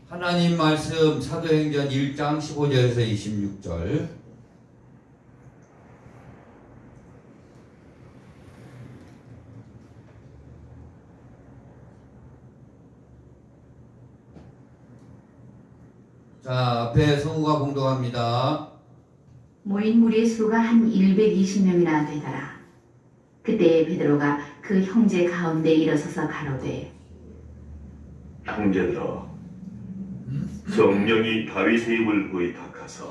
하나님 말씀 사도행전 1장 15절에서 26절. 자, 앞에 성우가 공독합니다. 모인 무리의 수가 한 120명이나 되더라. 그때 베드로가 그 형제 가운데 일어서서 가로되, 형제들아, 성령이 다윗의 입을 의탁하사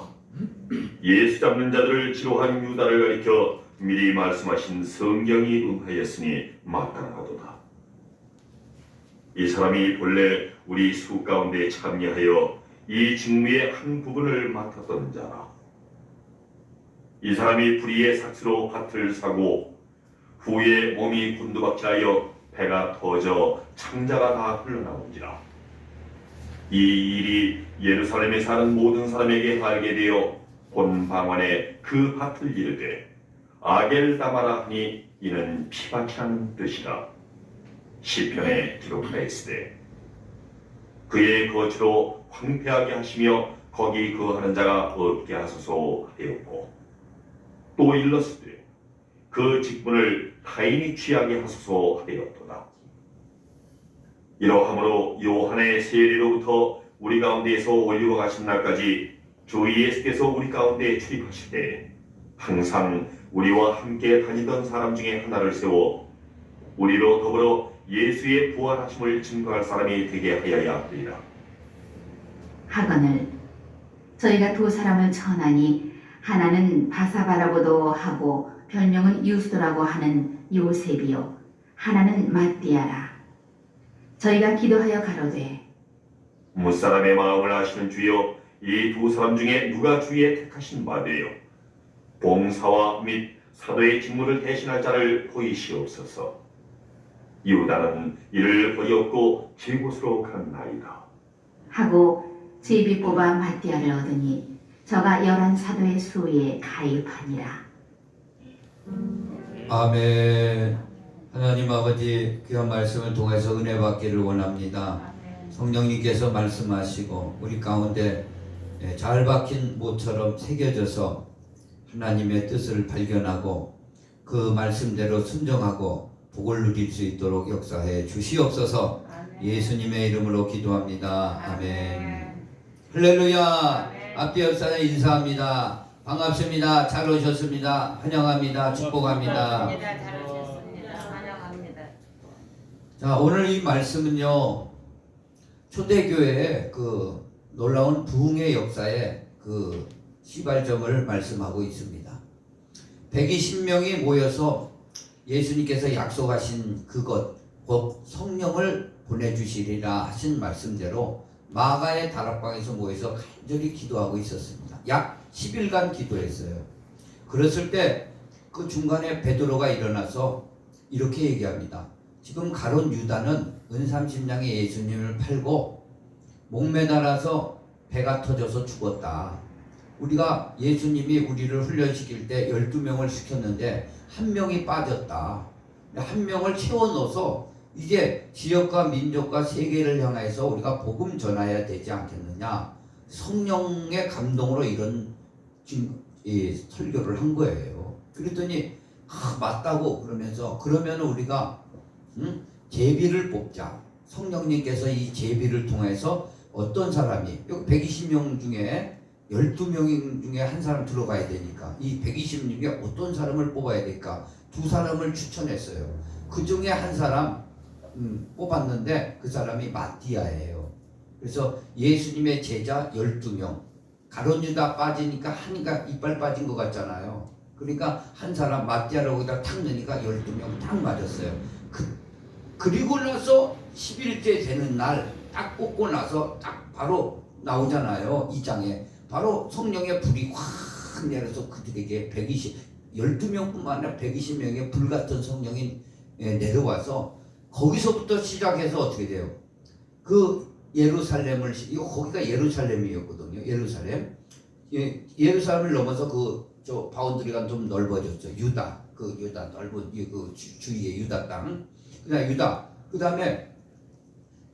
예수 잡는 자들을 지로한 유다를 가리켜 미리 말씀하신 성경이 응하였으니 마땅하도다. 이 사람이 본래 우리 수 가운데 참여하여 이 직무의 한 부분을 맡았던 자라. 이 사람이 불의의 삭스로 밭을 사고 후에 몸이 곤두박질하여 배가 터져 창자가 다 흘러나온지라. 이 일이 예루살렘에 사는 모든 사람에게 알게 되어 본 방언에 그 밭을 이르되 아겔다마라 하니 이는 피밭이라는 뜻이라. 시편에 기록하여 있으되 그의 거처로 황폐하게 하시며 거기 거하는 자가 없게 하소서 하였고, 또 일렀으되 그 직분을 타인이 취하게 하소서 하였도다. 이러함으로 요한의 세례로부터 우리 가운데에서 올리고 가신 날까지 주 예수께서 우리 가운데 출입하실 때 항상 우리와 함께 다니던 사람 중에 하나를 세워 우리로 더불어 예수의 부활하심을 증거할 사람이 되게 하여야 하리라. 하거늘 저희가 두 사람을 청하니 하나는 바사바라고도 하고 별명은 유스도라고 하는 요셉이요 하나는 마띠아라. 저희가 기도하여 가로되, 무사람의 마음을 아시는 주여, 이 두 사람 중에 누가 주의 택하신 바 되어 봉사와 및 사도의 직무를 대신할 자를 보이시옵소서. 유다는 이를 버리었고 제 곳으로 갔나이다 하고 제비 뽑아 마띠아를 얻으니 저가 11 사도의 수에 가입하니라. 아멘. 하나님 아버지 귀한 말씀을 통해서 은혜 받기를 원합니다. 성령님께서 말씀하시고 우리 가운데 잘 박힌 못처럼 새겨져서 하나님의 뜻을 발견하고 그 말씀대로 순종하고 복을 누릴 수 있도록 역사해 주시옵소서. 예수님의 이름으로 기도합니다. 아멘. 할렐루야. 앞뒤 옆사람 인사합니다. 반갑습니다. 잘 오셨습니다. 환영합니다. 축복합니다. 잘 오셨습니다. 환영합니다. 자, 오늘 이 말씀은요, 초대교회의 그 놀라운 부흥의 역사의 그 시발점을 말씀하고 있습니다. 120명이 모여서 예수님께서 약속하신 그것, 곧 성령을 보내주시리라 하신 말씀대로 마가의 다락방에서 모여서 간절히 기도하고 있었습니다. 약 10일간 기도했어요. 그랬을 때 그 중간에 베드로가 일어나서 이렇게 얘기합니다. 지금 가론 유다는 은삼십냥에 예수님을 팔고 목매달아서 배가 터져서 죽었다. 우리가 예수님이 우리를 훈련시킬 때 12명을 시켰는데 한 명이 빠졌다. 한 명을 채워 넣어서 이제 지역과 민족과 세계를 향해서 우리가 복음 전해야 되지 않겠느냐. 성령의 감동으로 이런 설교를 한 거예요. 그랬더니 맞다고 그러면서 그러면 우리가 제비를 뽑자. 성령님께서 이 제비를 통해서 어떤 사람이 여기 120명 중에 12명 중에 한 사람 들어가야 되니까 이 120명 중에 어떤 사람을 뽑아야 될까? 두 사람을 추천했어요. 그 중에 한 사람 뽑았는데 그 사람이 마띠아예요. 그래서 예수님의 제자 12명. 가론 유다 빠지니까 하니까 이빨 빠진 것 같잖아요. 그러니까 한 사람 마띠아를 거기다 탁 넣으니까 12명 딱 맞았어요. 그리고 나서 11째 되는 날 딱 뽑고 나서 딱 바로 나오잖아요. 이 장에. 바로 성령의 불이 확 내려서 그들에게 12명뿐만 아니라 120명의 불같은 성령이 내려와서 거기서부터 시작해서 어떻게 돼요? 그 예루살렘을, 이거 거기가 예루살렘이었거든요. 예루살렘을 넘어서 저 바운드리가 좀 넓어졌죠. 유다 넓은 그 주위의 유다 땅. 그다음에 유다. 그다음에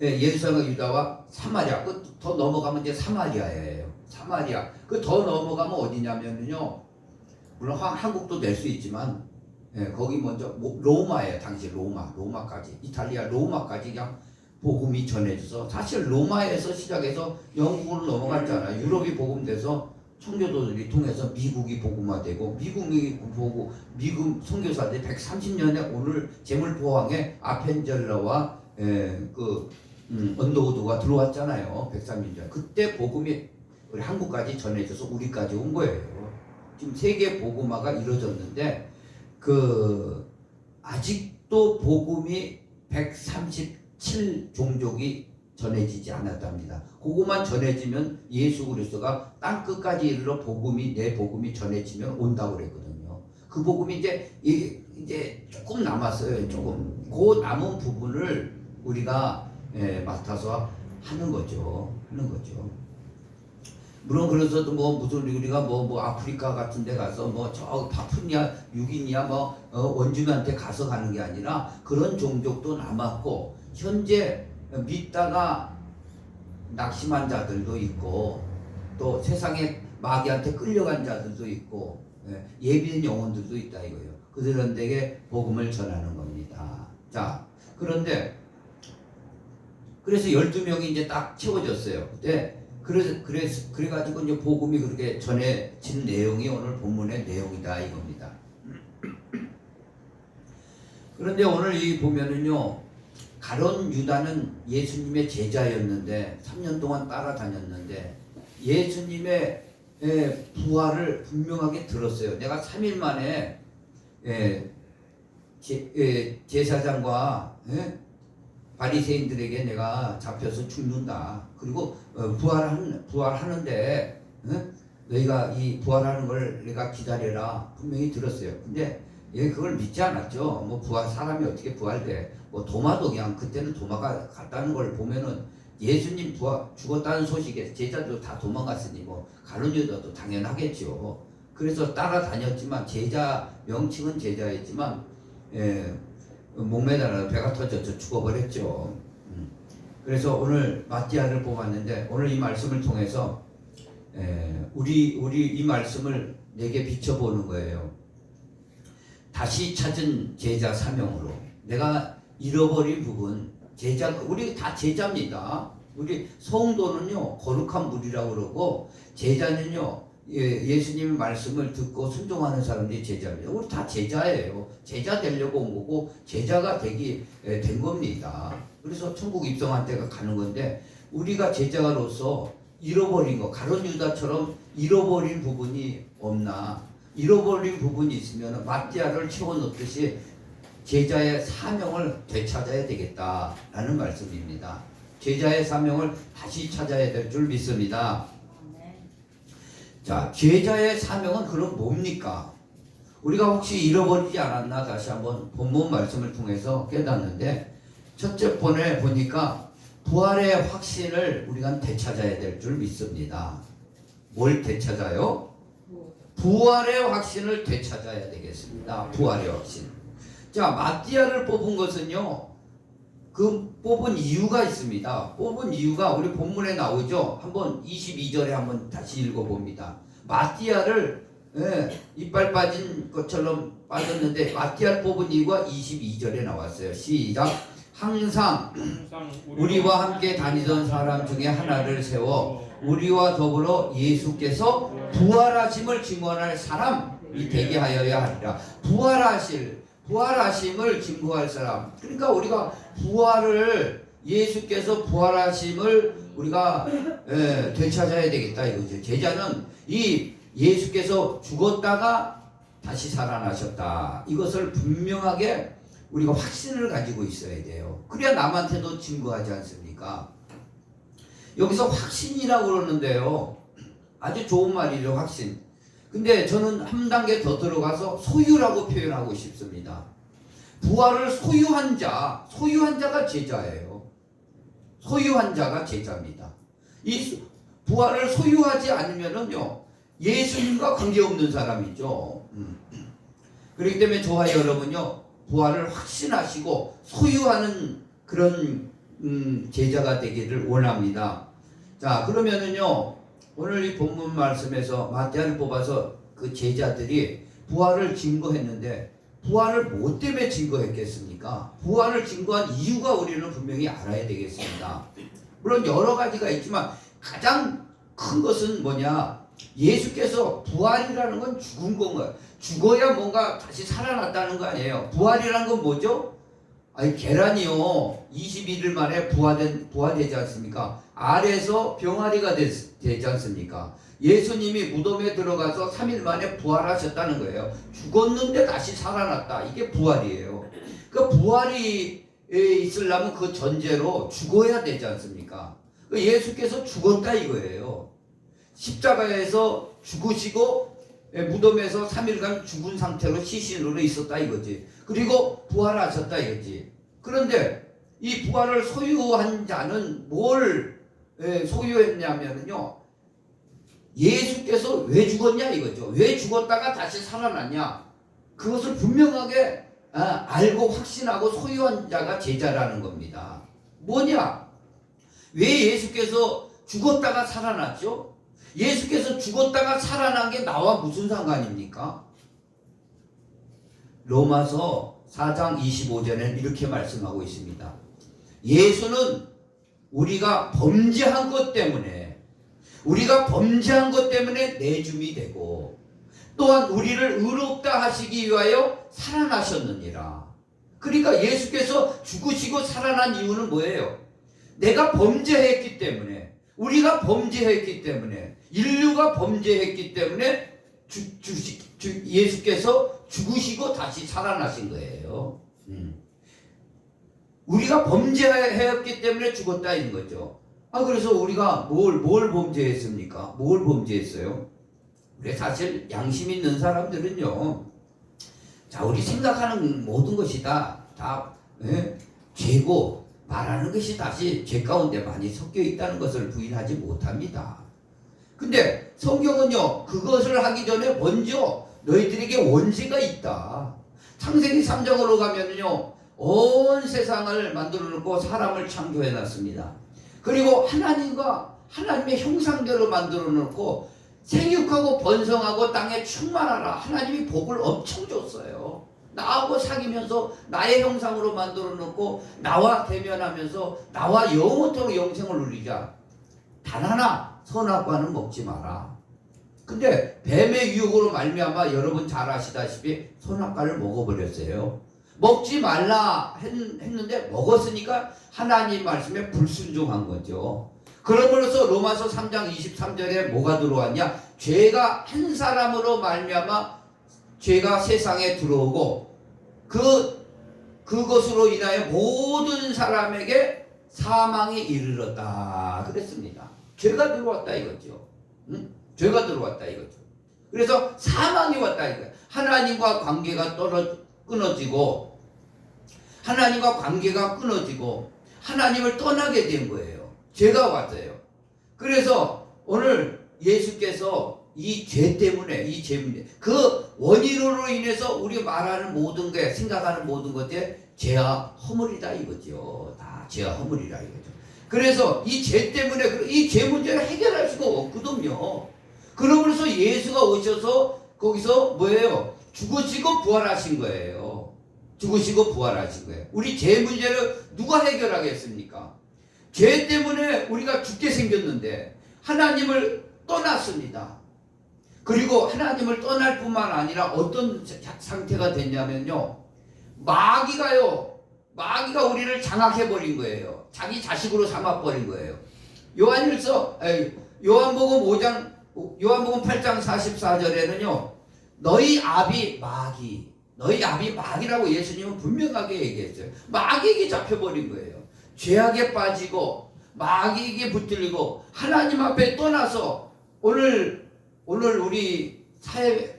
예루살렘과 유다와 사마리아. 그 더 넘어가면 이제 사마리아예요. 사마리아. 그 더 넘어가면 어디냐면요. 물론 한국도 낼 수 있지만 거기 먼저 로마예요. 당시 로마까지 이탈리아 로마까지 그냥 복음이 전해져서 사실 로마에서 시작해서 영국으로 넘어갔잖아요. 유럽이 복음돼서 청교도들이 통해서 미국이 복음화되고 미국 선교사들이 130년에 오늘 제물포항에 아펜젤러와 언더우드가 들어왔잖아요. 130년. 그때 복음이 우리 한국까지 전해져서 우리까지 온 거예요. 지금 세계 복음화가 이루어졌는데 아직도 복음이 137 종족이 전해지지 않았답니다. 그것만 전해지면 예수 그리스도가 땅 끝까지 이르러 내 복음이 전해지면 온다고 그랬거든요. 그 복음이 이제 조금 남았어요. 조금 그 남은 부분을 우리가 맡아서 하는 거죠. 물론 그래서도 무슨 우리가 아프리카 같은 데 가서 저 파푸니아 유기니아 원주민한테 가서 가는 게 아니라 그런 종족도 남았고 현재 믿다가 낙심한 자들도 있고 또 세상에 마귀한테 끌려간 자들도 있고 예비된 영혼들도 있다 이거예요. 그들에게 복음을 전하는 겁니다. 자, 그런데 그래서 12명이 이제 딱 채워졌어요. 그래가지고 이제 복음이 그렇게 전해진 내용이 오늘 본문의 내용이다 이겁니다. 그런데 오늘 이 보면은요, 가룟 유다는 예수님의 제자였는데 3년 동안 따라다녔는데 예수님의 부활을 분명하게 들었어요. 내가 3일 만에 제사장과 바리새인들에게 내가 잡혀서 죽는다. 그리고 부활하는데 너희가 이 부활하는 걸 내가 기다려라. 분명히 들었어요. 근데 그걸 믿지 않았죠. 사람이 어떻게 부활돼? 도마도 그냥 그때는 도마가 갔다는 걸 보면은 예수님 죽었다는 소식에 제자도 다 도망갔으니 가룟 유다도 당연하겠죠. 그래서 따라다녔지만 명칭은 제자였지만 목매달아 배가 터져서 죽어버렸죠. 그래서 오늘 마띠아를 뽑았는데 오늘 이 말씀을 통해서 우리 이 말씀을 내게 비춰보는 거예요. 다시 찾은 제자 사명으로 내가 잃어버린 부분 우리 다 제자입니다. 우리 성도는요 거룩한 무리라고 그러고 제자는요 예수님의 말씀을 듣고 순종하는 사람들이 제자입니다. 우리 다 제자예요. 제자 되려고 온 거고 제자가 된 겁니다. 그래서 천국 입성한 때가 가는 건데 우리가 제자로서 잃어버린 거 가룟 유다처럼 잃어버린 부분이 없나? 잃어버린 부분이 있으면 마띠아를 채워넣듯이 제자의 사명을 되찾아야 되겠다라는 말씀입니다. 제자의 사명을 다시 찾아야 될 줄 믿습니다. 자, 제자의 사명은 그럼 뭡니까? 우리가 혹시 잃어버리지 않았나 다시 한번 본문 말씀을 통해서 깨닫는데 첫째 번에 보니까 부활의 확신을 우리가 되찾아야 될 줄 믿습니다. 뭘 되찾아요? 부활의 확신을 되찾아야 되겠습니다. 부활의 확신. 자, 마띠아를 뽑은 것은요. 그 뽑은 이유가 있습니다. 뽑은 이유가 우리 본문에 나오죠. 한번 22절에 한번 다시 읽어봅니다. 마띠아를 이빨 빠진 것처럼 빠졌는데 마띠아를 뽑은 이유가 22절에 나왔어요. 시작. 항상 우리와 함께 다니던 사람 중에 하나를 세워 우리와 더불어 예수께서 부활하심을 증언할 사람이 되게 하여야 하리라. 부활하심을 증거할 사람. 그러니까 우리가 예수께서 부활하심을 우리가 되찾아야 되겠다 이거죠. 제자는 이 예수께서 죽었다가 다시 살아나셨다. 이것을 분명하게 우리가 확신을 가지고 있어야 돼요. 그래야 남한테도 증거하지 않습니까? 여기서 확신이라고 그러는데요. 아주 좋은 말이죠, 확신. 근데 저는 한 단계 더 들어가서 소유라고 표현하고 싶습니다. 부활을 소유한 자가 제자예요. 소유한 자가 제자입니다. 이 부활을 소유하지 않으면은요, 예수님과 관계없는 사람이죠. 그렇기 때문에 저와 여러분요, 부활을 확신하시고 소유하는 그런 제자가 되기를 원합니다. 자, 그러면은요, 오늘 이 본문 말씀에서 마태를 뽑아서 그 제자들이 부활을 증거했는데 부활을 뭐 때문에 증거했겠습니까? 부활을 증거한 이유가 우리는 분명히 알아야 되겠습니다. 물론 여러 가지가 있지만 가장 큰 것은 뭐냐? 예수께서 부활이라는 건 죽은 건가요? 죽어야 뭔가 다시 살아났다는 거 아니에요. 부활이라는 건 뭐죠? 아니, 계란이요 21일 만에 부화되지 않습니까? 알에서 병아리가 되지 않습니까? 예수님이 무덤에 들어가서 3일 만에 부활하셨다는 거예요. 죽었는데 다시 살아났다. 이게 부활이에요. 그 부활이 있으려면 그 전제로 죽어야 되지 않습니까? 예수께서 죽었다 이거예요. 십자가에서 죽으시고 무덤에서 3일간 죽은 상태로 시신으로 있었다 이거지. 그리고 부활하셨다 이거지. 그런데 이 부활을 소유한 자는 뭘 소유했냐면요, 예수께서 왜 죽었냐 이거죠. 왜 죽었다가 다시 살아났냐, 그것을 분명하게 알고 확신하고 소유한 자가 제자라는 겁니다. 뭐냐? 왜 예수께서 죽었다가 살아났죠? 예수께서 죽었다가 살아난 게 나와 무슨 상관입니까? 로마서 4장 25절에는 이렇게 말씀하고 있습니다. 예수는 우리가 범죄한 것 때문에 내줌이 되고 또한 우리를 의롭다 하시기 위하여 살아나셨느니라. 그러니까 예수께서 죽으시고 살아난 이유는 뭐예요? 내가 범죄했기 때문에, 우리가 범죄했기 때문에, 인류가 범죄했기 때문에 예수께서 죽으시고 다시 살아나신 거예요. 우리가 범죄했기 때문에 죽었다 인 거죠. 그래서 우리가 뭘 범죄했습니까? 뭘 범죄했어요? 우리 사실 양심 있는 사람들은요, 자, 우리 생각하는 모든 것이 다 죄고 말하는 것이 다시 죄 가운데 많이 섞여 있다는 것을 부인하지 못합니다. 근데 성경은요, 그것을 하기 전에 먼저 너희들에게 원죄가 있다. 창세기 3장으로 가면요, 온 세상을 만들어 놓고 사람을 창조해 놨습니다. 그리고 하나님의 형상대로 만들어 놓고 생육하고 번성하고 땅에 충만하라. 하나님이 복을 엄청 줬어요. 나하고 사귀면서 나의 형상으로 만들어 놓고 나와 대면하면서 나와 영원토록 영생을 누리자. 단 하나, 선악과는 먹지 마라. 근데 뱀의 유혹으로 말미암아 여러분 잘 아시다시피 선악과를 먹어버렸어요. 먹지 말라 했는데 먹었으니까 하나님 말씀에 불순종한 거죠. 그러므로서 로마서 3장 23절에 뭐가 들어왔냐? 죄가 한 사람으로 말미암아 죄가 세상에 들어오고 그것으로 인하여 모든 사람에게 사망이 이르렀다 그랬습니다. 죄가 들어왔다 이거죠. 죄가 들어왔다 이거죠. 그래서 사망이 왔다 이거예요. 하나님과 관계가 끊어지고 하나님을 떠나게 된 거예요. 죄가 왔어요. 그래서 오늘 예수께서 이 죄 때문에 그 원인으로 인해서 우리 말하는 모든 게, 생각하는 모든 것에 죄와 허물이다 이거죠. 다 죄와 허물이다 이거죠. 그래서 이 죄 때문에 이 죄 문제를 해결할 수가 없거든요. 그러면서 예수가 오셔서 거기서 뭐예요? 죽으시고 부활하신 거예요. 우리 죄 문제를 누가 해결하겠습니까? 죄 때문에 우리가 죽게 생겼는데 하나님을 떠났습니다. 그리고 하나님을 떠날 뿐만 아니라 어떤 상태가 됐냐면요, 마귀가 우리를 장악해버린 거예요. 자기 자식으로 삼아버린 거예요. 요한복음 8장 44절에는요, 너희 아비 마귀라고 예수님은 분명하게 얘기했어요. 마귀에게 잡혀버린 거예요. 죄악에 빠지고 마귀에게 붙들리고 하나님 앞에 떠나서 오늘 우리 사회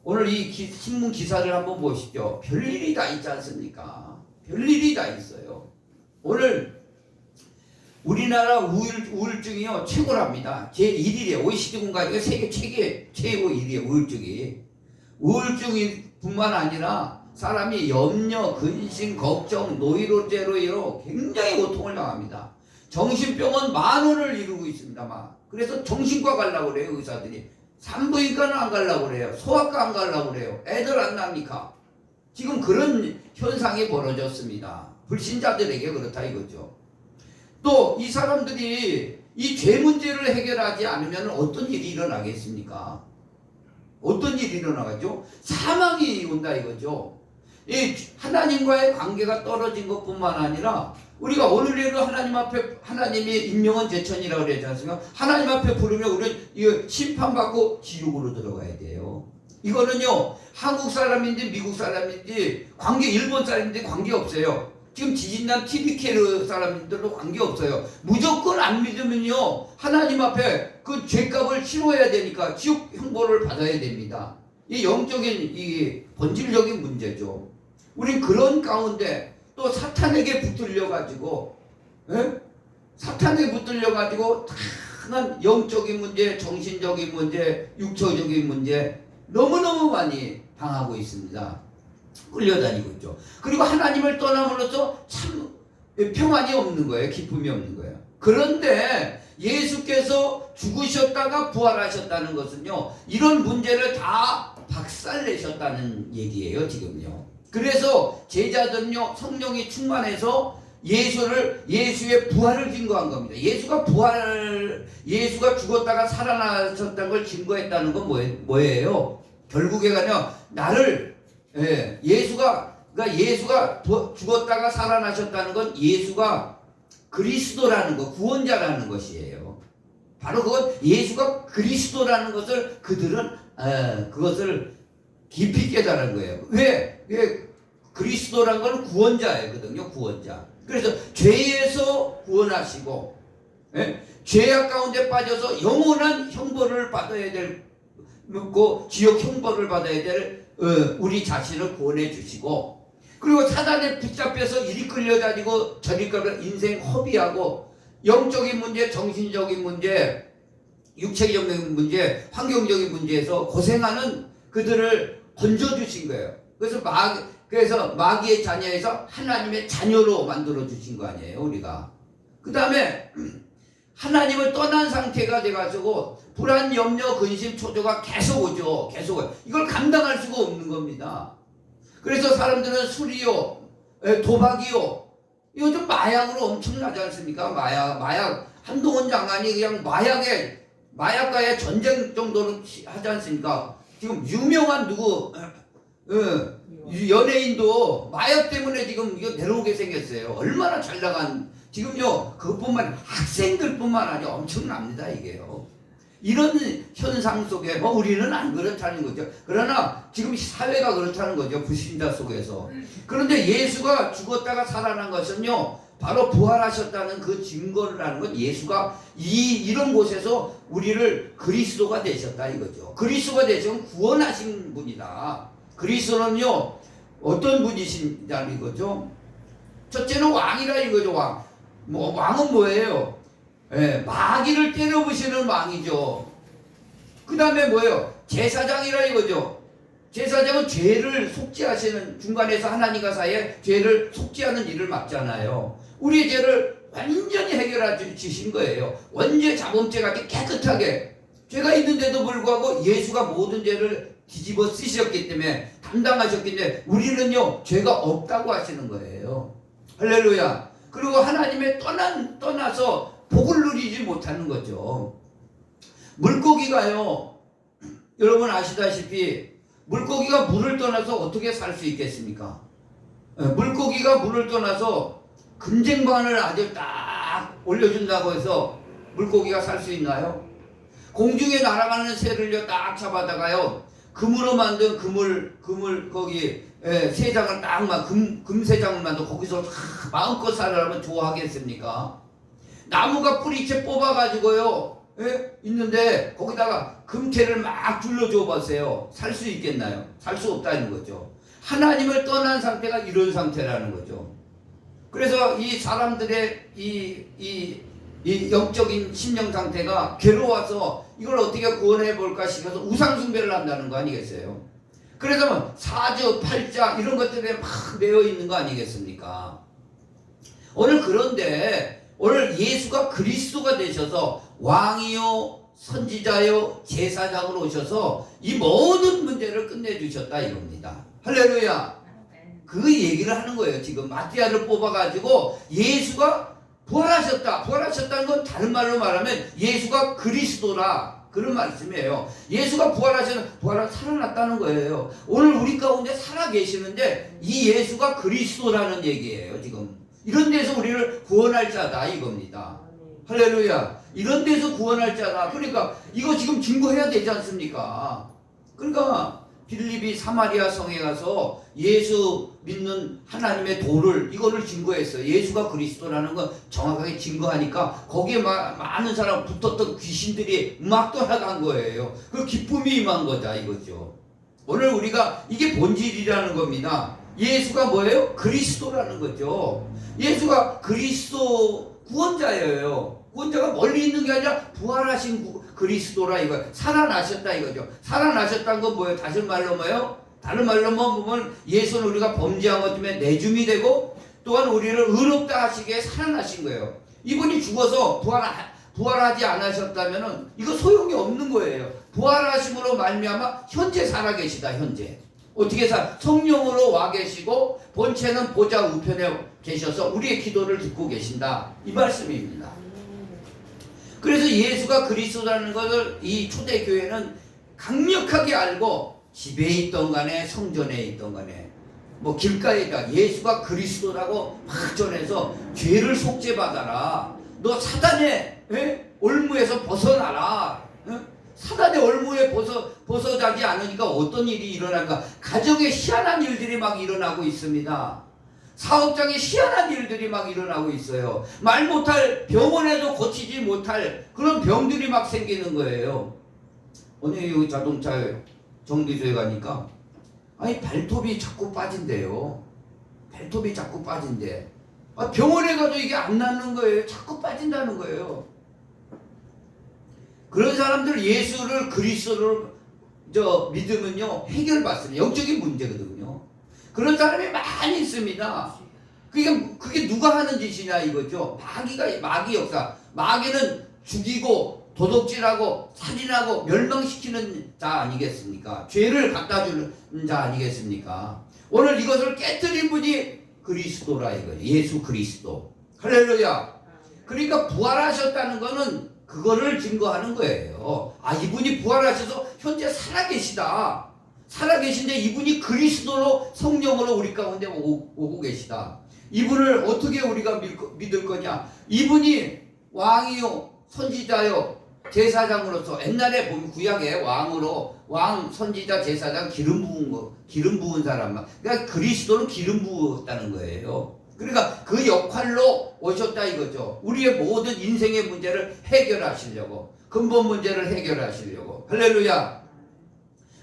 오늘 이 신문 기사를 한번 보시죠. 별일이 다 있지 않습니까? 별일이 다 있어요. 오늘 우리나라 우울증이요 최고랍니다. 제1위에 OECD 국가가 세계 최고 1위에 우울증이 뿐만 아니라 사람이 염려, 근심, 걱정, 노이로제로 굉장히 고통을 당합니다. 정신병원 10,000원을 이루고 있습니다만, 그래서 정신과 가려고 그래요. 의사들이 산부인과는 안 가려고 그래요. 소아과 안 가려고 그래요. 애들 안 납니까? 지금 그런 현상이 벌어졌습니다. 불신자들에게 그렇다 이거죠. 또 이 사람들이 이 죄 문제를 해결하지 않으면 어떤 일이 일어나겠습니까? 어떤 일이 일어나겠죠? 사망이 온다 이거죠. 이 하나님과의 관계가 떨어진 것뿐만 아니라 우리가 오늘에도 하나님 앞에, 하나님이 임명한 제천이라고 그랬지 않습니까? 하나님 앞에 부르면 우리는 이거 심판받고 지옥으로 들어가야 돼요. 이거는요, 한국 사람인지 미국 사람인지 관계, 일본 사람인지 관계 없어요. 지금 지진난 티비케르 사람들도 관계 없어요. 무조건 안 믿으면요, 하나님 앞에 그 죄값을 치러야 되니까 지옥 형벌을 받아야 됩니다. 이 영적인, 이 본질적인 문제죠. 우린 그런 가운데 또 사탄에게 붙들려가지고, 사탄에 붙들려가지고 다양한 영적인 문제, 정신적인 문제, 육체적인 문제 너무너무 많이 당하고 있습니다. 끌려다니고 있죠. 그리고 하나님을 떠남으로써 참 평안이 없는 거예요. 기쁨이 없는 거예요. 그런데 예수께서 죽으셨다가 부활하셨다는 것은요, 이런 문제를 다 박살내셨다는 얘기예요, 지금요. 그래서 제자들은요, 성령이 충만해서 예수의 부활을 증거한 겁니다. 예수가 죽었다가 살아나셨다는 걸 증거했다는 건 뭐예요? 결국에는요, 예수가 죽었다가 살아나셨다는 건 예수가 그리스도라는 것, 구원자라는 것이에요. 바로 그건 예수가 그리스도라는 것을 그들은 그것을 깊이 깨달은 거예요. 왜 그리스도란 건 구원자거든요. 구원자. 그래서 죄에서 구원하시고, 죄악 가운데 빠져서 영원한 형벌을 받아야 될, 지옥 형벌을 받아야 될 우리 자신을 구원해 주시고, 그리고 사단에 붙잡혀서 이리 끌려다니고 저리 끌려 인생 허비하고 영적인 문제, 정신적인 문제, 육체적인 문제, 환경적인 문제에서 고생하는 그들을 건져주신 거예요. 그래서 마귀의 자녀에서 하나님의 자녀로 만들어 주신 거 아니에요, 우리가. 그 다음에 하나님을 떠난 상태가 돼가지고 불안, 염려, 근심, 초조가 계속 오죠. 계속 오요. 이걸 감당할 수가 없는 겁니다. 그래서 사람들은 술이요, 도박이요, 요즘 마약으로 엄청나지 않습니까? 마약 한동훈 장관이 그냥 마약과의 전쟁 정도는 하지 않습니까? 지금 유명한 연예인도 마약 때문에 지금 이거 내려오게 생겼어요. 얼마나 잘 나간, 지금요, 그것뿐만 아니라 학생들뿐만 아니라 엄청납니다, 이게요. 이런 현상 속에 우리는 안 그렇다는 거죠. 그러나 지금 사회가 그렇다는 거죠. 불신자 속에서. 그런데 예수가 죽었다가 살아난 것은요, 바로 부활하셨다는 그 증거라는 건 예수가 이런 곳에서 우리를 그리스도가 되셨다 이거죠. 그리스도가 되시면 구원하신 분이다. 그리스도는요, 어떤 분이신다는 거죠? 첫째는 왕이라 이거죠. 왕은 뭐예요? 마귀를 때려부시는 왕이죠. 그 다음에 뭐예요? 제사장이라 이거죠. 제사장은 죄를 속죄하시는, 중간에서 하나님과 사이에 죄를 속죄하는 일을 맡잖아요. 우리의 죄를 완전히 해결해 주신 거예요. 원죄 자범죄가 깨끗하게, 죄가 있는데도 불구하고 예수가 모든 죄를 뒤집어 쓰셨기 때문에, 담당하셨기 때문에 우리는요, 죄가 없다고 하시는 거예요. 할렐루야. 그리고 하나님의 떠나서 복을 누리지 못하는 거죠. 물고기가요, 여러분 아시다시피 물고기가 물을 떠나서 어떻게 살 수 있겠습니까? 물고기가 물을 떠나서 금쟁반을 아주 딱 올려준다고 해서 물고기가 살 수 있나요? 공중에 날아가는 새를요 딱 잡아다가요, 금으로 만든 금을 거기 세장을 딱 금세장을 만들어 거기서 마음껏 살아라면 좋아하겠습니까? 나무가 뿌리채 뽑아가지고요, 있는데 거기다가 금태를 막 둘러줘 보세요. 살 수 있겠나요? 살 수 없다는 거죠. 하나님을 떠난 상태가 이런 상태라는 거죠. 그래서 이 사람들의 이 영적인 심령 상태가 괴로워서 이걸 어떻게 구원해 볼까 싶어서 우상 숭배를 한다는 거 아니겠어요? 그래서 뭐 사주, 팔자 이런 것들에 막 매여 있는 거 아니겠습니까? 오늘 그런데 오늘 예수가 그리스도가 되셔서 왕이요 선지자요 제사장으로 오셔서 이 모든 문제를 끝내주셨다 이겁니다. 할렐루야. 그 얘기를 하는 거예요. 지금 마띠아를 뽑아가지고 예수가 부활하셨다. 부활하셨다는 건 다른 말로 말하면 예수가 그리스도라 그런 말씀이에요. 예수가 살아났다는 거예요. 오늘 우리 가운데 살아 계시는데 이 예수가 그리스도라는 얘기예요. 지금 이런 데서 우리를 구원할 자다 이겁니다. 할렐루야. 이런 데서 구원할 자다. 그러니까 이거 지금 증거해야 되지 않습니까? 그러니까 빌립이 사마리아 성에 가서 예수 믿는 하나님의 도를 이거를 증거했어요. 예수가 그리스도라는 건 정확하게 증거하니까 거기에 많은 사람 붙었던 귀신들이 막 떠나간 거예요. 그 기쁨이 임한 거다 이거죠. 오늘 우리가 이게 본질이라는 겁니다. 예수가 뭐예요? 그리스도라는 거죠. 예수가 그리스도 구원자예요. 구원자가 멀리 있는 게 아니라 부활하신 그리스도라 이거 살아나셨다 이거죠. 살아나셨다는 건 뭐예요? 다른 말로 뭐예요? 다른 말로 보면 예수는 우리가 범죄한 것 때문에 내줌이 되고 또한 우리를 의롭다 하시기에 살아나신 거예요. 이분이 죽어서 부활하지 않으셨다면은 이거 소용이 없는 거예요. 부활하심으로 말미암아 현재 살아계시다. 현재 어떻게 성령으로 와 계시고 본체는 보좌 우편에 계셔서 우리의 기도를 듣고 계신다 이 말씀입니다. 그래서 예수가 그리스도라는 것을 이 초대교회는 강력하게 알고 집에 있던 간에 성전에 있던 간에 뭐 길가에다 예수가 그리스도라고 막 전해서 죄를 속죄받아라. 너 사단의 올무에서 벗어나라. 사단의 올무에 벗어나지 않으니까 어떤 일이 일어날까? 가정에 희한한 일들이 막 일어나고 있습니다. 사업장에 희한한 일들이 막 일어나고 있어요. 말 못할 병원에도 고치지 못할 그런 병들이 막 생기는 거예요. 오늘 여기 자동차 정비소에 가니까 아니 발톱이 자꾸 빠진대요. 발톱이 자꾸 빠진대. 병원에 가도 이게 안 낫는 거예요. 자꾸 빠진다는 거예요. 그런 사람들 예수를 그리스도를 믿으면요 해결받습니다. 영적인 문제거든요. 그런 사람이 많이 있습니다. 그게 누가 하는 짓이냐 이거죠. 마귀 역사. 마귀는 죽이고 도둑질하고 살인하고 멸망시키는 자 아니겠습니까? 죄를 갖다 주는 자 아니겠습니까? 오늘 이것을 깨뜨린 분이 그리스도라 이거예요. 예수 그리스도. 할렐루야. 그러니까 부활하셨다는 거는 그거를 증거하는 거예요. 이분이 부활하셔서 현재 살아계시다. 살아계신데 이분이 그리스도로 성령으로 우리 가운데 오고 계시다. 이분을 어떻게 우리가 믿을 거냐? 이분이 왕이요 선지자요 제사장으로서 옛날에 보면 구약에 왕 선지자 제사장 기름 부은 사람만 그러니까 그리스도는 기름 부었다는 거예요. 그러니까 그 역할로 오셨다 이거죠. 우리의 모든 인생의 문제를 해결하시려고 근본 문제를 해결하시려고 할렐루야.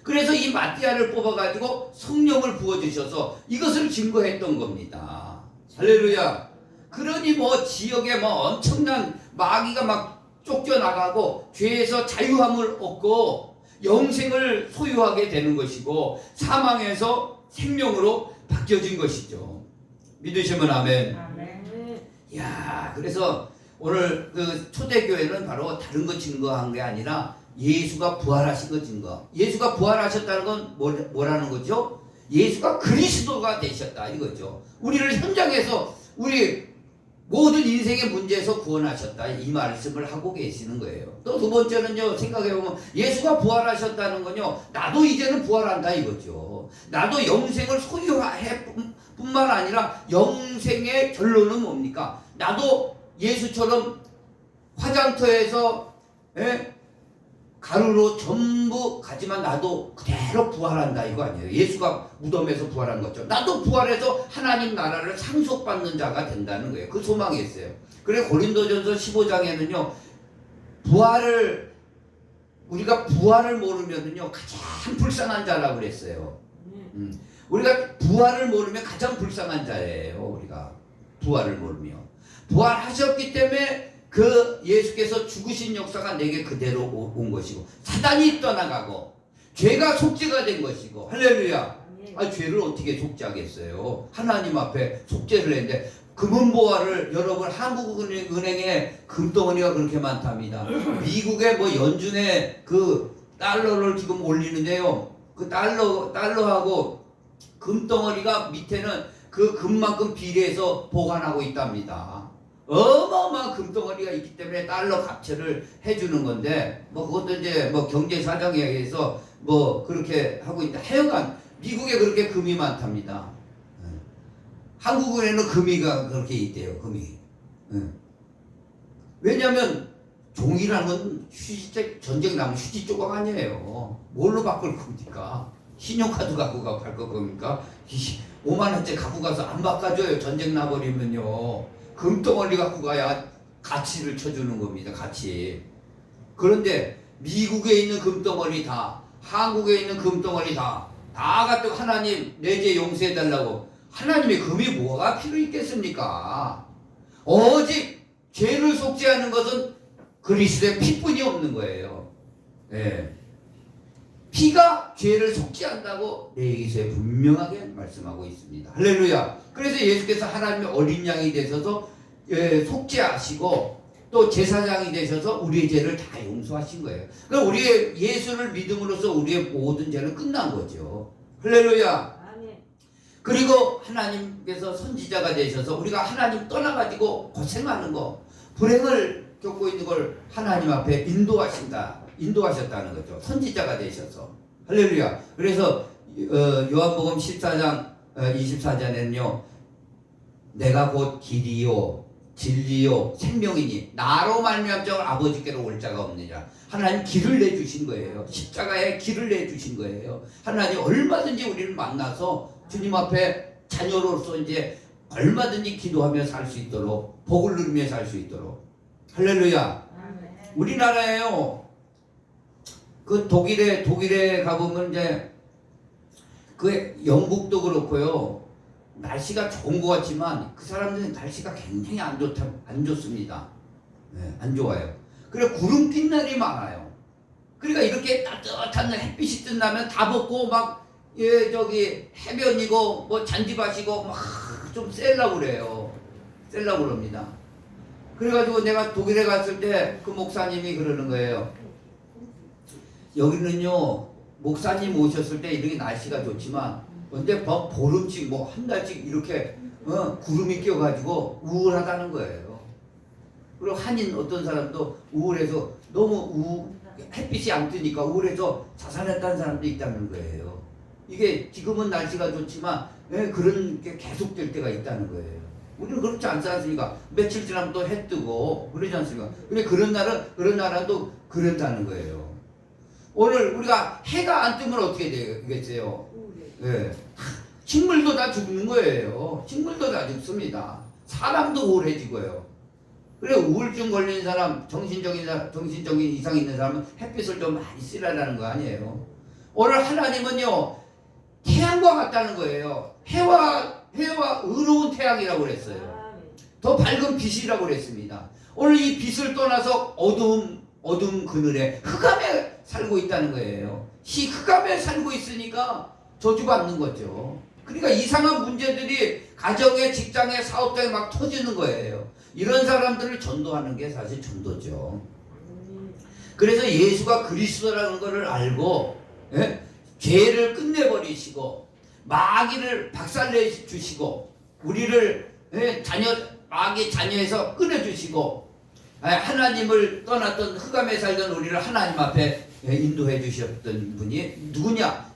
그래서 이 마띠아를 뽑아가지고 성령을 부어주셔서 이것을 증거했던 겁니다. 할렐루야. 그러니 지역에 엄청난 마귀가 막 쫓겨나가고 죄에서 자유함을 얻고 영생을 소유하게 되는 것이고 사망에서 생명으로 바뀌어진 것이죠. 믿으시면 아멘. 야, 그래서 오늘 그 초대교회는 바로 다른 거 증거한 게 아니라 예수가 부활하신 거 증거. 예수가 부활하셨다는 건 뭐라는 거죠? 예수가 그리스도가 되셨다 이거죠. 우리를 현장에서 우리 모든 인생의 문제에서 구원하셨다 이 말씀을 하고 계시는 거예요. 또 두 번째는요 생각해보면 예수가 부활하셨다는 건요 나도 이제는 부활한다 이거죠. 나도 영생을 소유해 뿐만 아니라 영생의 결론은 뭡니까? 나도 예수처럼 화장터에서 가루로 전부 가지만 나도 그대로 부활한다 이거 아니에요. 예수가 무덤에서 부활한 것처럼 나도 부활해서 하나님 나라를 상속받는 자가 된다는 거예요. 그 소망이 있어요. 그래 고린도전서 15장에는요 우리가 부활을 모르면은요 가장 불쌍한 자라고 그랬어요. 우리가 부활을 모르면 가장 불쌍한 자예요. 우리가 부활을 모르면 부활하셨기 때문에 그 예수께서 죽으신 역사가 내게 그대로 온 것이고 사단이 떠나가고 죄가 속죄가 된 것이고 할렐루야. 죄를 어떻게 속죄하겠어요? 하나님 앞에 속죄를 했는데 금은보화를 여러분 한국은행에 금덩어리가 그렇게 많답니다. 미국의 뭐 연준에 그 달러를 지금 올리는데요. 그 달러하고 금덩어리가 밑에는 그 금만큼 비례해서 보관하고 있답니다. 어마어마한 금덩어리가 있기 때문에 달러 값체를 해주는 건데 뭐 그것도 이제 뭐 경제 사정에 의해서 뭐 그렇게 하고 있다. 하여간 미국에 그렇게 금이 많답니다. 한국은행은 금이가 그렇게 있대요. 금이. 왜냐하면 종이라는 건 휴지 전쟁 나면 휴지 조각 아니에요. 뭘로 바꿀 겁니까? 신용카드 갖고 갈 겁니까? 5만 원째 갖고 가서 안 바꿔줘요. 전쟁 나버리면요. 금덩어리 갖고 가야 가치를 쳐주는 겁니다. 가치. 그런데 미국에 있는 금덩어리 다, 한국에 있는 금덩어리 다 갖고 하나님 내 죄 용서해달라고. 하나님의 금이 뭐가 필요 있겠습니까? 오직 죄를 속죄하는 것은 그리스도의 피뿐이 없는 거예요. 예. 피가 죄를 속죄한다고 레위기서에 분명하게 말씀하고 있습니다. 할렐루야. 그래서 예수께서 하나님의 어린 양이 되셔서 속죄하시고 또 제사장이 되셔서 우리의 죄를 다 용서하신 거예요. 그러니까 우리의 예수를 믿음으로써 우리의 모든 죄는 끝난 거죠. 할렐루야. 그리고 하나님께서 선지자가 되셔서 우리가 하나님 떠나가지고 고생하는 거, 불행을 겪고 있는 걸 하나님 앞에 인도하셨다는 거죠. 선지자가 되셔서. 할렐루야. 그래서 요한복음 14장 24절에는요. 내가 곧 길이요 진리요 생명이니 나로 말미암아 아버지께로 올 자가 없느니라. 하나님 길을 내주신 거예요. 십자가에 길을 내주신 거예요. 하나님 얼마든지 우리를 만나서 주님 앞에 자녀로서 이제 얼마든지 기도하며 살 수 있도록 복을 누리며 살 수 있도록. 할렐루야. 우리나라에요. 그 독일에 가보면 이제 그 영국도 그렇고요. 날씨가 좋은 것 같지만 그 사람들은 날씨가 굉장히 안 좋습니다. 네, 안 좋아요. 그래 구름 낀 날이 많아요. 그러니까 이렇게 따뜻한 날 햇빛이 뜬다면 다 벗고 막 저기 해변이고 뭐 잔디밭이고 막 좀 쐬려고 그래요. 쐬려고 그럽니다. 그래가지고 내가 독일에 갔을 때 그 목사님이 그러는 거예요. 여기는요 목사님 오셨을 때 이렇게 날씨가 좋지만 근데 보름씩 뭐 한 달씩 이렇게 구름이 껴가지고 우울하다는 거예요. 그리고 한인 어떤 사람도 우울해서 너무 햇빛이 안 뜨니까 우울해서 자살했다는 사람도 있다는 거예요. 이게 지금은 날씨가 좋지만 그런 게 계속될 때가 있다는 거예요. 우리는 그렇지 않지 않습니까? 며칠 지나면 또 해 뜨고 그러지 않습니까? 근데 그런 나라도 그런다는 거예요. 오늘 우리가 해가 안 뜨면 어떻게 되겠어요? 네. 식물도 다 죽는 거예요. 식물도 다 죽습니다. 사람도 우울해지고요. 그래 우울증 걸린 사람, 정신적인 이상 있는 사람은 햇빛을 좀 많이 쐬라는 거 아니에요. 오늘 하나님은요 태양과 같다는 거예요. 해와 의로운 태양이라고 그랬어요. 더 밝은 빛이라고 그랬습니다. 오늘 이 빛을 떠나서 어두움 그늘에 흑암에 살고 있다는 거예요. 흑암에 살고 있으니까 저주받는 거죠. 그러니까 이상한 문제들이 가정에 직장에 사업장에 막 터지는 거예요. 이런 사람들을 전도하는 게 사실 전도죠. 그래서 예수가 그리스도라는 것을 알고 죄를 끝내버리시고 마귀를 박살내 주시고 우리를 마귀 자녀에서 끊어주시고 하나님을 떠났던 흑암에 살던 우리를 하나님 앞에 인도해 주셨던 분이 누구냐?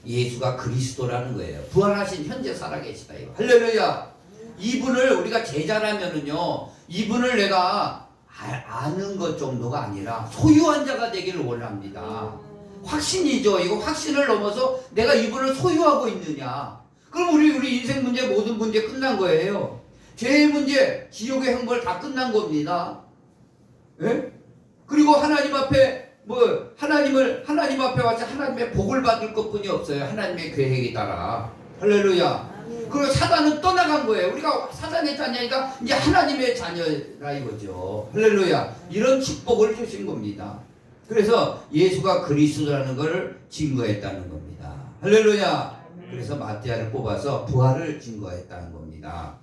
예수가 그리스도라는 거예요. 부활하신 현재 살아계시다. 할렐루야. 이분을 우리가 제자라면은요, 이분을 내가 아는 것 정도가 아니라 소유한 자가 되기를 원합니다. 확신이죠. 이거 확신을 넘어서 내가 이분을 소유하고 있느냐. 그럼 우리 인생 문제 모든 문제 끝난 거예요. 죄의 문제, 지옥의 형벌 다 끝난 겁니다. 예? 그리고 하나님 앞에 하나님 앞에 와서 하나님의 복을 받을 것뿐이 없어요. 하나님의 계획에 따라. 할렐루야. 그리고 사단은 떠나간 거예요. 우리가 사단의 자녀니까 이제 하나님의 자녀라 이거죠. 할렐루야. 이런 축복을 주신 겁니다. 그래서 예수가 그리스도라는 걸 증거했다는 겁니다. 할렐루야. 그래서 마태아를 뽑아서 부활을 증거했다는 겁니다.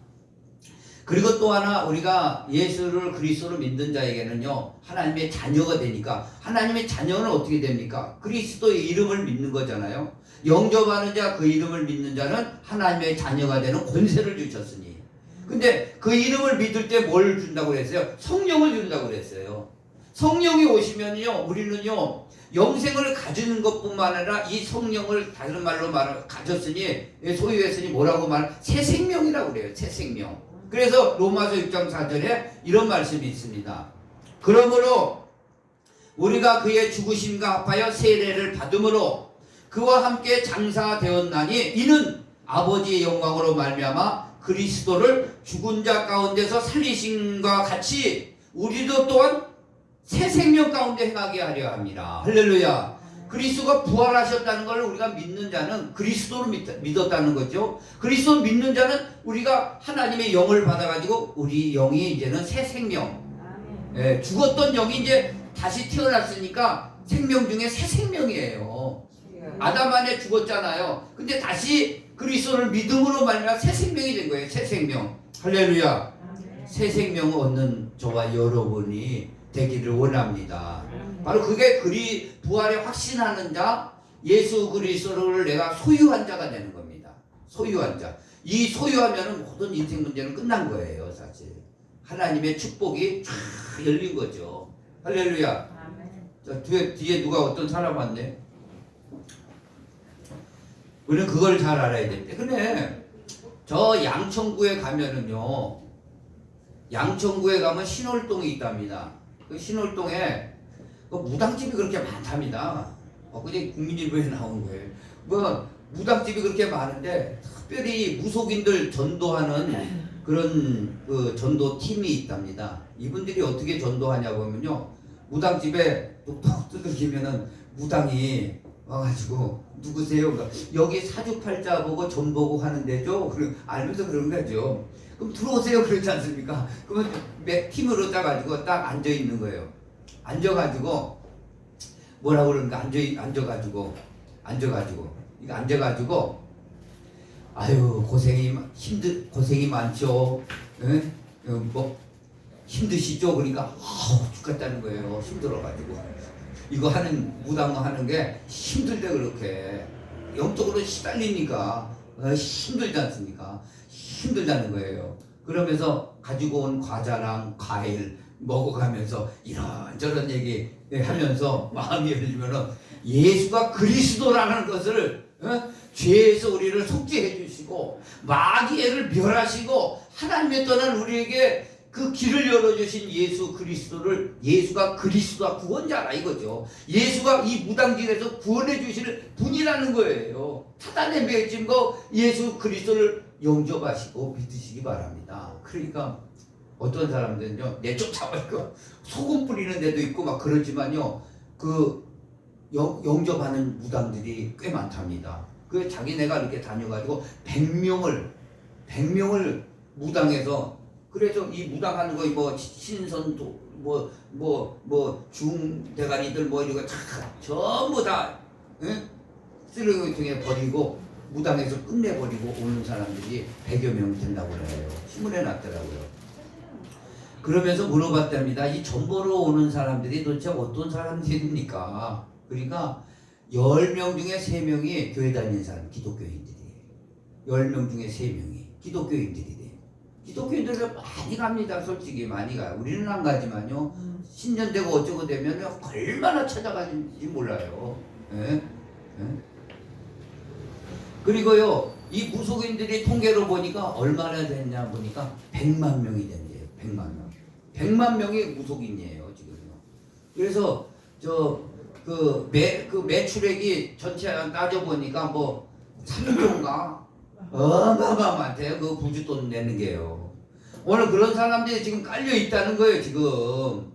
그리고 또 하나 우리가 예수를 그리스도로 믿는 자에게는요 하나님의 자녀가 되니까 하나님의 자녀는 어떻게 됩니까? 그리스도의 이름을 믿는 거잖아요. 영접하는 자 그 이름을 믿는 자는 하나님의 자녀가 되는 권세를 주셨으니 근데 그 이름을 믿을 때 뭘 준다고 그랬어요? 성령을 준다고 그랬어요. 성령이 오시면요 우리는요 영생을 가지는 것뿐만 아니라 이 성령을 다른 말로 말하면 가졌으니 소유했으니 뭐라고 말? 새 생명이라고 그래요. 새 생명. 그래서 로마서 6장 4절에 이런 말씀이 있습니다. 그러므로 우리가 그의 죽으심과 합하여 세례를 받음으로 그와 함께 장사되었나니 이는 아버지의 영광으로 말미암아 그리스도를 죽은 자 가운데서 살리심과 같이 우리도 또한 새 생명 가운데 행하게 하려 합니다. 할렐루야. 그리스도가 부활하셨다는 걸 우리가 믿는 자는 그리스도를 믿었다는 거죠. 그리스도를 믿는 자는 우리가 하나님의 영을 받아가지고 우리 영이 이제는 새 생명, 죽었던 영이 이제 다시 태어났으니까 생명 중에 새 생명이에요. 아담 안에 죽었잖아요. 근데 다시 그리스도를 믿음으로 말미암아 새 생명이 된 거예요. 새 생명. 할렐루야. 새 생명을 얻는 저와 여러분이 되기를 원합니다. 바로 그게 부활에 확신하는 자, 예수 그리스도를 내가 소유한 자가 되는 겁니다. 소유한 자. 이 소유하면 모든 인생 문제는 끝난 거예요, 사실. 하나님의 축복이 쫙 열린 거죠. 할렐루야. 자, 뒤에 누가 어떤 사람 왔네? 우리는 그걸 잘 알아야 됩니다. 근데 저 양천구에 가면은요, 양천구에 가면 신월동이 있답니다. 그 신월동에 그 무당집이 그렇게 많답니다. 그게 국민일보에 나온 거예요. 뭐 무당집이 그렇게 많은데 특별히 무속인들 전도하는 그런 그 전도 팀이 있답니다. 이분들이 어떻게 전도하냐 보면요, 무당집에 똑똑 두들기면은 무당이 와가지고 누구세요? 그러니까 여기 사주팔자 보고 점 보고 하는 데죠. 그럼 알면서 그런 거죠. 그럼 들어오세요 그렇지 않습니까? 그러면 팀으로 짜가지고 딱 앉아 있는 거예요. 앉아가지고 뭐라고 그러는가? 앉아가지고 이거 앉아가지고 아유 고생이 많죠. 예? 뭐 힘드시죠? 그러니까 죽겠다는 거예요. 힘들어가지고 이거 하는 무당 하는 게 힘들대. 그렇게 영적으로 시달리니까 힘들지 않습니까? 힘들다는 거예요. 그러면서 가지고 온 과자랑 과일 먹어가면서 이런저런 얘기 하면서 마음이 열리면은 예수가 그리스도라는 것을 죄에서 우리를 속죄해 주시고 마귀를 멸하시고 하나님의 떠난 우리에게 그 길을 열어주신 예수 그리스도를 예수가 그리스도와 구원자라 이거죠. 예수가 이 무당길에서 구원해 주시는 분이라는 거예요. 사단에 매진 거 예수 그리스도를 영접하시고 믿으시기 바랍니다. 그러니까 어떤 사람들은요 내쫓아버리고 소금 뿌리는 데도 있고 막 그러지만요 그 영접하는 무당들이 꽤 많답니다. 그 자기네가 이렇게 다녀가지고 100명을 무당해서 그래서 이 무당하는 거 뭐 신선도 뭐 중대가리들 뭐 이런 거 전부 다 쓰레기통에 버리고 무당에서 끝내버리고 오는 사람들이 100여 명 된다고 그래요. 신문에 났더라고요. 그러면서 물어봤답니다. 이 전보러 오는 사람들이 도대체 어떤 사람들입니까? 그러니까 10명 중에 3명이 교회 다니는 사람, 기독교인들이에요. 10명 중에 3명이 기독교인들이래요. 기독교인들은 많이 갑니다. 솔직히 많이 가요. 우리는 안 가지만요. 신년되고 어쩌고 되면 얼마나 찾아가는지 몰라요. 예? 그리고요, 이 무속인들이 통계로 보니까 얼마나 됐냐 보니까 100만 명이 된대요. 100만 명. 100만 명이 무속인이에요, 지금요. 그래서 그 매출액이 전체 따져보니까 뭐 3조인가? 어마어마한테요. 그 부주돈 내는 게요. 오늘 그런 사람들이 지금 깔려 있다는 거예요, 지금.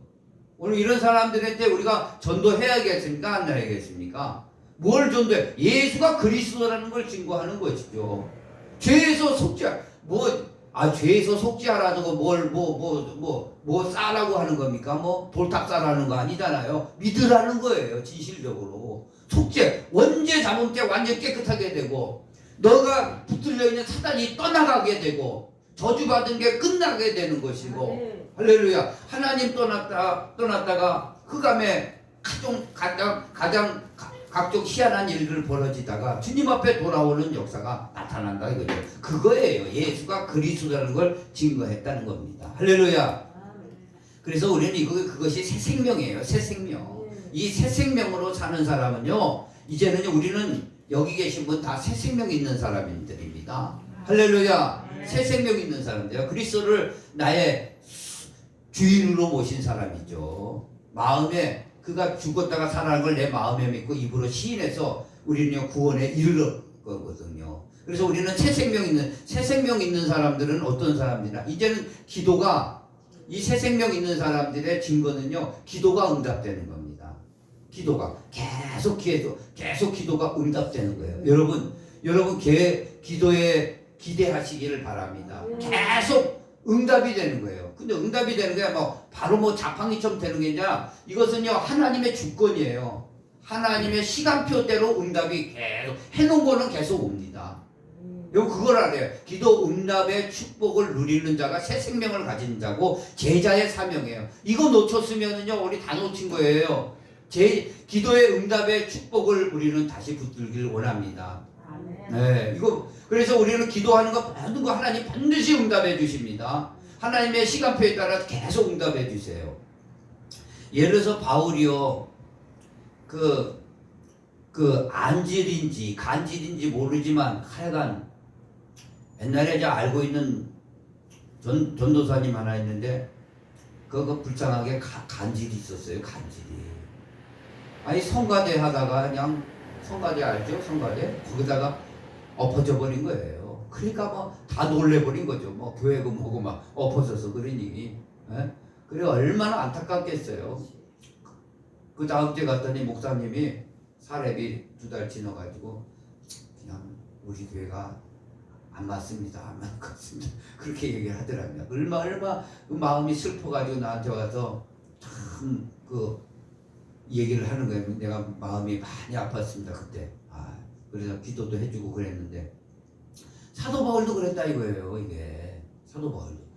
오늘 이런 사람들한테 우리가 전도해야겠습니까? 안 해야겠습니까? 뭘 전도해? 예수가 그리스도라는 걸 증거하는 것이죠. 죄에서 속죄, 죄에서 속죄하라고 뭐 싸라고 하는 겁니까? 뭐 돌탑 싸라는 거 아니잖아요. 믿으라는 거예요. 진실적으로. 속죄, 원죄 잡은 때 완전 깨끗하게 되고, 너가 붙들려 있는 사단이 떠나가게 되고, 저주받은 게 끝나게 되는 것이고, 할렐루야. 하나님 떠났다가 흑암에 가장 각종 희한한 일들 벌어지다가 주님 앞에 돌아오는 역사가 나타난다 이거죠. 그거예요. 예수가 그리스도라는 걸 증거했다는 겁니다. 할렐루야. 그래서 우리는 그것이 새 생명이에요. 새 생명. 이 새 생명으로 사는 사람은요, 이제는 우리는 여기 계신 분 다 새 생명 있는 사람들입니다. 할렐루야. 새 생명 있는 사람들. 그리스도를 나의 주인으로 모신 사람이죠. 마음에 그가 죽었다가 살아난 걸 내 마음에 믿고 입으로 시인해서 우리는 구원에 이르러 거거든요. 그래서 우리는 새 생명 있는 사람들은 어떤 사람들이나 이제는 기도가 이 새 생명 있는 사람들의 증거는요, 기도가 응답되는 겁니다. 기도가 계속 기도가 응답되는 거예요. 여러분 기도에 기대하시기를 바랍니다. 계속 응답이 되는 거예요. 근데 응답이 되는 게 바로 자판기처럼 되는 게 아니라 이것은요, 하나님의 주권이에요. 하나님의 시간표대로 응답이 계속 해놓은 거는 계속 옵니다. 그걸 알아요. 기도 응답의 축복을 누리는 자가 새 생명을 가진 자고 제자의 사명이에요. 이거 놓쳤으면은요, 우리 다 놓친 거예요. 기도의 응답의 축복을 우리는 다시 붙들기를 원합니다. 네, 그래서 우리는 기도하는 모든 거 하나님 반드시 응답해 주십니다. 하나님의 시간표에 따라 계속 응답해 주세요. 예를 들어서 바울이요, 안질인지 간질인지 모르지만 하여간 옛날에 제가 알고 있는 전도사님 하나 있는데 그거 불쌍하게 간질이 있었어요. 간질이. 아니 성가대 하다가 그냥 성가대 알죠? 성가대 거기다가 엎어져 버린 거예요. 그러니까 다 놀래버린 거죠. 교회고 뭐고 막 엎어져서 그러니. 그래 얼마나 안타깝겠어요. 그 다음 주에 갔더니 목사님이 사례비 2달 지나가지고 그냥 우리 교회가 안 맞습니다. 안 맞는 것 같습니다. 그렇게 얘기를 하더라고요. 얼마 그 마음이 슬퍼가지고 나한테 와서 참 얘기를 하는 거예요. 내가 마음이 많이 아팠습니다. 그때. 그래서 기도도 해주고 그랬는데 사도 바울도 그랬다 이거예요. 이게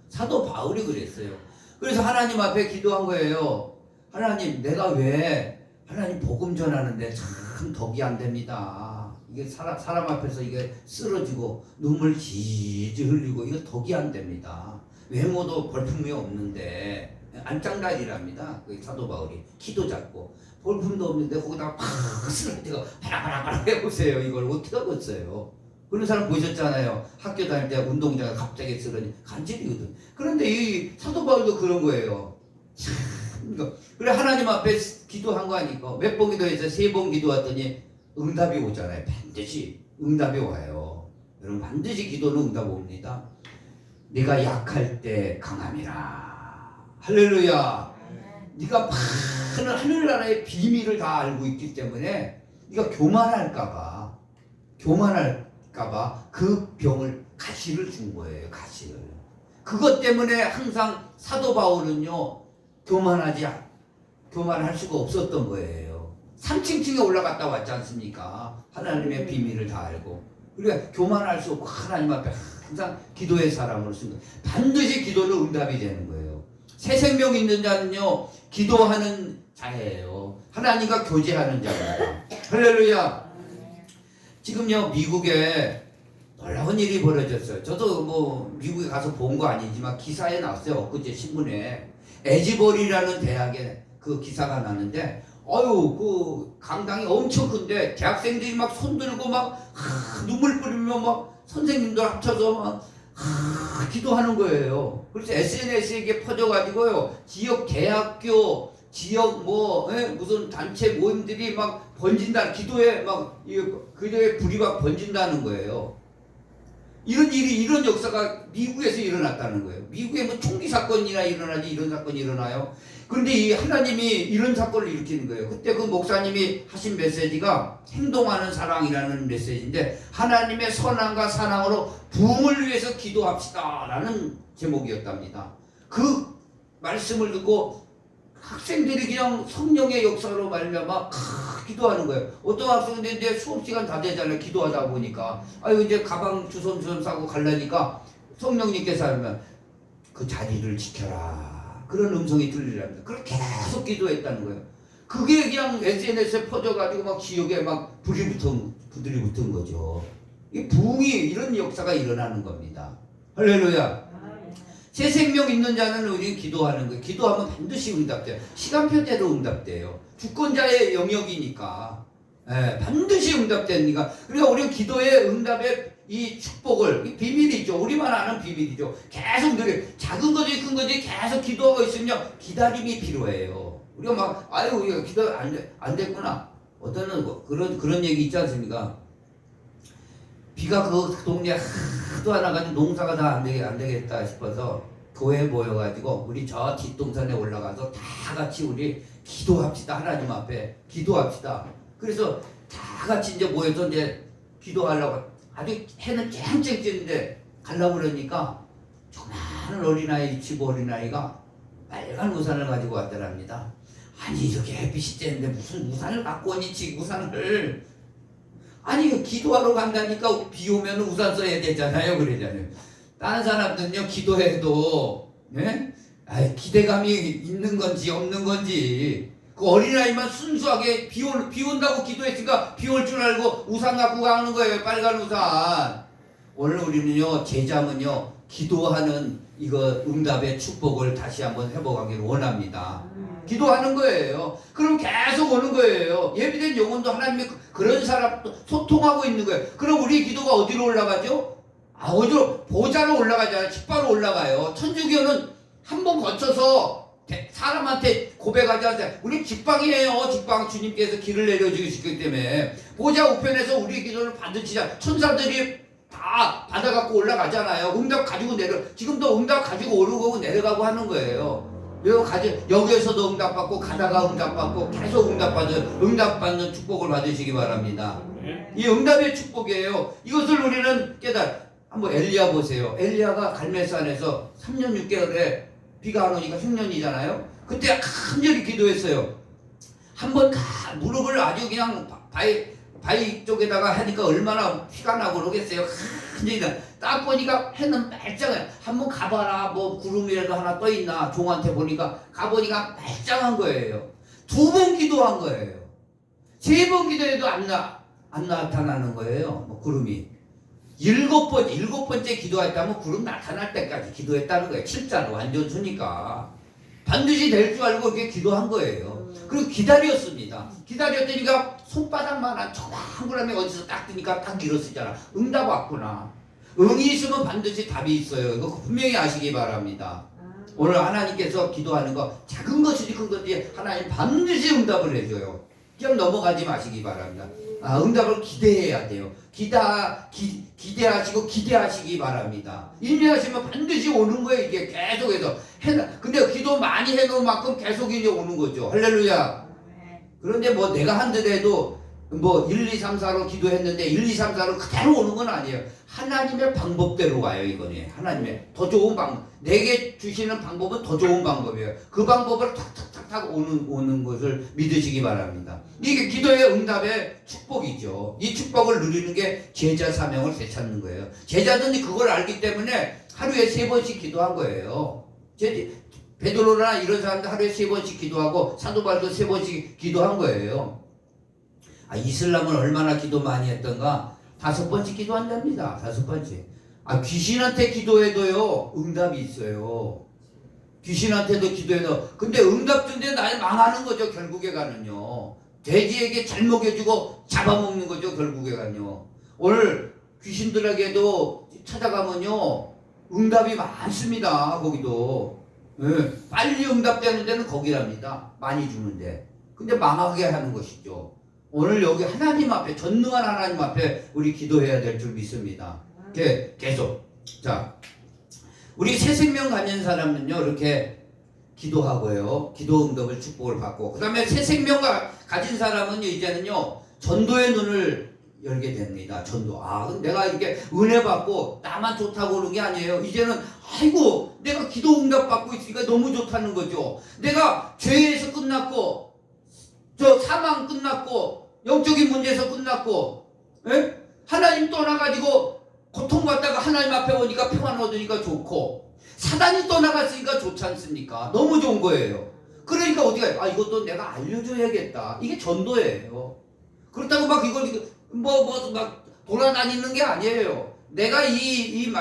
사도 바울이 그랬어요. 그래서 하나님 앞에 기도한 거예요. 하나님, 내가 왜 하나님 복음 전하는데 참 덕이 안 됩니다. 이게 사람 앞에서 이게 쓰러지고 눈물 지지 흘리고 이거 덕이 안 됩니다. 외모도 볼품이 없는데 안짱다리랍니다. 그 사도 바울이 키도 작고 볼품도 없는데 거기다가 팍 쓰러지고 바라바라 해보세요. 이걸 어떻게 하겠어요? 그런 사람 보셨잖아요. 학교 다닐 때 운동장에 갑자기 쓰러지 간질이거든. 그런데 이 사도 바울도 그런 거예요. 그래 하나님 앞에 기도한 거 아니까 몇 번 기도해서 3번 기도했더니 응답이 오잖아요. 반드시 응답이 와요. 여러분 반드시 기도는 응답 옵니다. 네가 약할 때 강함이라. 할렐루야. 네가 많은 하늘나라의 비밀을 다 알고 있기 때문에 네가 교만할까봐 그 병을 가시를 준 거예요. 가시를. 그것 때문에 항상 사도 바울은요 교만할 수가 없었던 거예요. 3층에 올라갔다 왔지 않습니까? 하나님의 비밀을 다 알고. 그러니까 교만할 수 없고 하나님 앞에 항상 기도의 사람으로 쓴 거예요. 반드시 기도는 응답이 되는 거예요. 새 생명 있는 자는요 기도하는 자예요. 하나님과 교제하는 자입니다. 할렐루야. 지금요 미국에 놀라운 일이 벌어졌어요. 저도 미국에 가서 본 거 아니지만 기사에 나왔어요. 엊그제 신문에 에지벌이라는 대학에 그 기사가 났는데 그 강당이 엄청 큰데 대학생들이 막 손들고 막 눈물 뿌리며 막 선생님들 합쳐서 막 기도하는 거예요. 그래서 SNS에 이게 퍼져가지고요 지역 대학교 지역 무슨 단체 모임들이 막 번진다. 기도에 불이 막 번진다는 거예요. 이런 일이, 이런 역사가 미국에서 일어났다는 거예요. 미국에 뭐 총기 사건이나 일어나지 이런 사건이 일어나요. 그런데 이 하나님이 이런 사건을 일으키는 거예요. 그때 그 목사님이 하신 메시지가 행동하는 사랑이라는 메시지인데, 하나님의 선함과 사랑으로 부흥을 위해서 기도합시다 라는 제목이었답니다. 그 말씀을 듣고 학생들이 그냥 성령의 역사로 말미암아 기도하는 거예요. 어떤 학생들이 이제 수업 시간 다 되잖아요. 기도하다 보니까 아유 이제 가방 주섬주섬 싸고 가려니까 성령님께서 하면 그 자리를 지켜라 그런 음성이 들리랍니다. 그렇게 계속 기도했다는 거예요. 그게 그냥 SNS에 퍼져가지고 막 지역에 막 불이 붙은 거죠. 이 부흥이 이런 역사가 일어나는 겁니다. 할렐루야. 새 생명 있는 자는 우리는 기도하는 거예요. 기도하면 반드시 응답돼요. 시간표대로 응답돼요. 주권자의 영역이니까. 반드시 응답되니까. 그러니까 우리는 기도의 응답의 이 축복을, 이 비밀이죠. 우리만 아는 비밀이죠. 계속 작은 거지 큰 거지 계속 기도하고 있으면 기다림이 필요해요. 우리가 막 아유 우리가 기도 안 됐구나. 어떤 그런 얘기 있지 않습니까? 비가 그 동네에 하도 안 와가지고 농사가 다 안 되겠다 싶어서 교회에 모여가지고 우리 저 뒷동산에 올라가서 다 같이 우리 기도합시다. 하나님 앞에 기도합시다. 그래서 다 같이 이제 모여서 이제 기도하려고 아주 해는 쨍쨍 찌는데 가려고 그러니까 조그마한 어린아이, 집 어린아이가 빨간 우산을 가지고 왔더랍니다. 아니 이렇게 햇빛이 쬐는데 무슨 우산을 갖고 오니 우산을 아니 기도하러 간다니까 비 오면 우산 써야 되잖아요. 그러잖아요. 다른 사람들은요 기도해도 기대감이 있는 건지 없는 건지 그 어린아이만 순수하게 비 온다고 기도했으니까 비 올 줄 알고 우산 갖고 가는 거예요. 빨간 우산. 오늘 우리는요 제자면요 기도하는 이거 응답의 축복을 다시 한번 회복하기를 원합니다. 기도하는 거예요. 그럼 계속 오는 거예요. 예비된 영혼도 하나님의 그런 사람도 소통하고 있는 거예요. 그럼 우리 기도가 어디로 올라가죠? 어디로? 보좌로 올라가잖아요. 직바로 올라가요. 천주교는 한 번 거쳐서 사람한테 고백하지 않아요. 우리 직방이에요. 직방 주님께서 길을 내려주시기 때문에 보좌 우편에서 우리 기도를 받으시 천사들이 다 받아갖고 올라가잖아요. 응답 가지고 지금도 응답 가지고 오르고 내려가고 하는 거예요. 여기에서도 응답받고 가다가 응답받고 계속 응답받는 축복을 받으시기 바랍니다. 이 응답의 축복이에요. 이것을 우리는 한번 엘리야 보세요. 엘리야가 갈멜산에서 3년 6개월에 비가 안 오니까 흉년이잖아요. 그때 간절히 기도했어요. 한번 무릎을 아주 그냥 바위 쪽에다가 하니까 얼마나 피가 나고 그러겠어요. 간절히 딱 보니까 해는 말짱해. 한번 가봐라. 뭐 구름이라도 하나 떠 있나. 종한테 보니까 가보니까 말짱한 거예요. 2번 기도한 거예요. 3번 기도해도 안 나타나는 거예요. 뭐 구름이. 7번째 기도했다면 구름 나타날 때까지 기도했다는 거예요. 7자는 완전 수니까. 반드시 될 줄 알고 그렇게 기도한 거예요. 그리고 기다렸습니다. 기다렸더니까 손바닥만한 조그만 어디서 딱 뜨니까 딱 일어서잖아. 응답 왔구나. 응이 있으면 반드시 답이 있어요. 이거 분명히 아시기 바랍니다. 오늘 하나님께서 기도하는 거 작은 것이지 큰 것이지 하나님 반드시 응답을 해줘요. 그냥 넘어가지 마시기 바랍니다. 응답을 기대해야 돼요. 기대하시고 기대하시기 바랍니다. 인내하시면 반드시 오는 거예요. 이게 계속해서 근데 기도 많이 해놓은 만큼 계속 이제 오는 거죠. 할렐루야. 그런데 뭐 내가 한들에도 뭐 1, 2, 3, 4로 기도했는데 1, 2, 3, 4로 그대로 오는 건 아니에요. 하나님의 방법대로 와요. 이거는 하나님의 더 좋은 방법. 내게 주시는 방법은 더 좋은 방법이에요. 그 방법을 탁탁탁탁 오는 것을 믿으시기 바랍니다. 이게 기도의 응답의 축복이죠. 이 축복을 누리는 게 제자 사명을 되찾는 거예요. 제자들이 그걸 알기 때문에 하루에 3번씩 기도한 거예요. 베드로나 이런 사람들 하루에 3번씩 기도하고 사도 바울도 3번씩 기도한 거예요. 이슬람은 얼마나 기도 많이 했던가? 5번씩 기도한답니다. 5번씩. 귀신한테 기도해도요 응답이 있어요. 귀신한테도 기도해도 근데 응답 준데 날 망하는 거죠. 결국에 가는요. 돼지에게 잘 먹여주고 잡아먹는 거죠. 결국에 가는요. 오늘 귀신들에게도 찾아가면요 응답이 많습니다. 거기도 빨리 응답되는 데는 거기랍니다. 많이 주는데 근데 망하게 하는 것이죠. 오늘 여기 하나님 앞에 전능한 하나님 앞에 우리 기도해야 될 줄 믿습니다. 계속. 자, 우리 새 생명 가진 사람은요, 이렇게 기도하고요, 기도 응답을 축복을 받고, 그 다음에 새 생명 가진 사람은요, 이제는요, 전도의 눈을 열게 됩니다. 전도. 그럼 내가 이렇게 은혜 받고 나만 좋다고 그러는 게 아니에요. 이제는 아이고 내가 기도 응답 받고 있으니까 너무 좋다는 거죠. 내가 죄에서 끝났고, 저 사망 끝났고, 영적인 문제에서 끝났고, 에? 하나님 떠나가지고 고통받다가 하나님 앞에 오니까 평안 얻으니까 좋고, 사단이 떠나갔으니까 좋지 않습니까? 너무 좋은 거예요. 그러니까 어디가 이것도 내가 알려줘야겠다. 이게 전도예요. 그렇다고 막 이걸 막 돌아다니는 게 아니에요. 내가 이